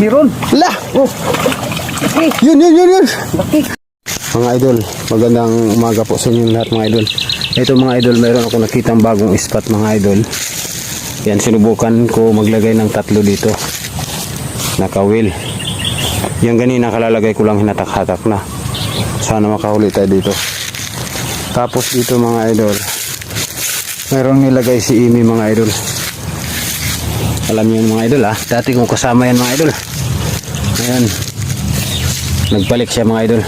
Meron. Lah! Oh. Okay. Yun. Laki. Mga idol, magandang umaga po sa inyo lahat mga idol. Ito mga idol, mayroon ako nakitang bagong spot mga idol. Yan, sinubukan ko maglagay ng 3 dito. Nakawil. Yung ganina kalalagay ko lang hinatak-hatak na. Sana makahuli tayo dito. Tapos dito mga idol, mayroong nilagay si Imi mga idol. Alam niyo mga idol ha, dati kong kasama yan mga idol. Ayan, nagbalik siya mga idol.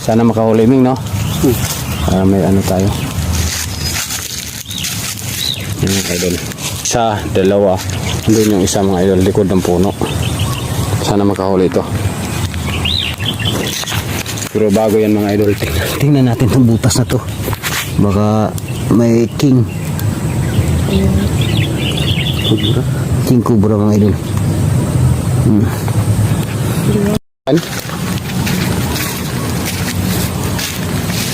Sana makahuli Ming, no? Para may ano tayo. Yan mga idol. Isa, dalawa. Andun yung isa mga idol, likod ng puno. Sana makahuli ito. Pero bago yan mga idol. Tingnan natin itong butas na to. Baka may king. Kubra? King kubra mga idol.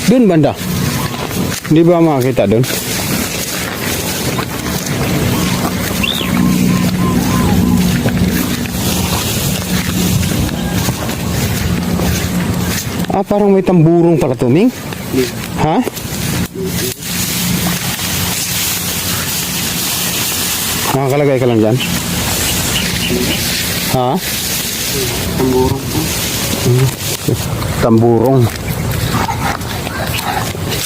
Doon banda. Hindi ba makakita doon? Ah, parang may tamburong pala to, Ming. Ha? Nakakalagay ka lang dyan? Ha? Tamburong. Tamburong.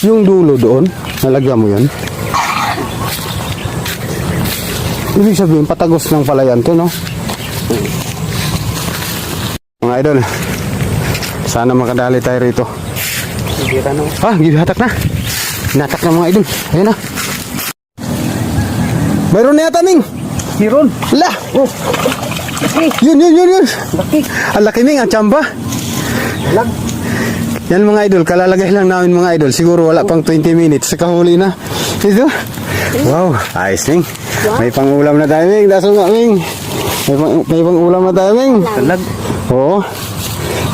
Yung dulo doon, nalagyan mo yan. Ibig sabihin, patagos ng palayan to, no? Mga idol, sana makadali tayo rito. Ah, gihatak na. Hinatak na mga idol. Ayun na. Mayroon na yata, Ming. Meron. Lah! Oh. Laki. Yun. Laki. Ang laki, Ming, ang tsamba. Lag. Yan mga idol, kalalagay lang namin mga idol. Siguro wala pang 20 minutes. Saka huli na. Ito. Wow, ayos, Ming. May pang-ulam na tayo, Ming. Daso nga, Ming. May pang-ulam na tayo, Ming. Lag. Oo.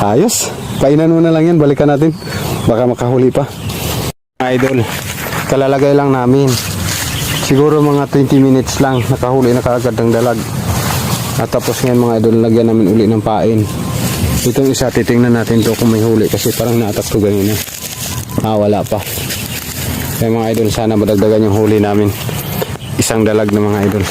Ayos. Painan mo na lang yan. Balikan natin. Baka makahuli pa. Mga idol, kalalagay lang namin. Siguro mga 20 minutes lang. Nakahuli na kaagad ng dalag. At tapos ngayon mga idol, lagyan namin uli ng pain. Itong isa, titingnan natin to kung may huli kasi parang naatak to ganina. Ah, wala pa. Kaya mga idol, sana madagdagan yung huli namin. Isang dalag na mga idol.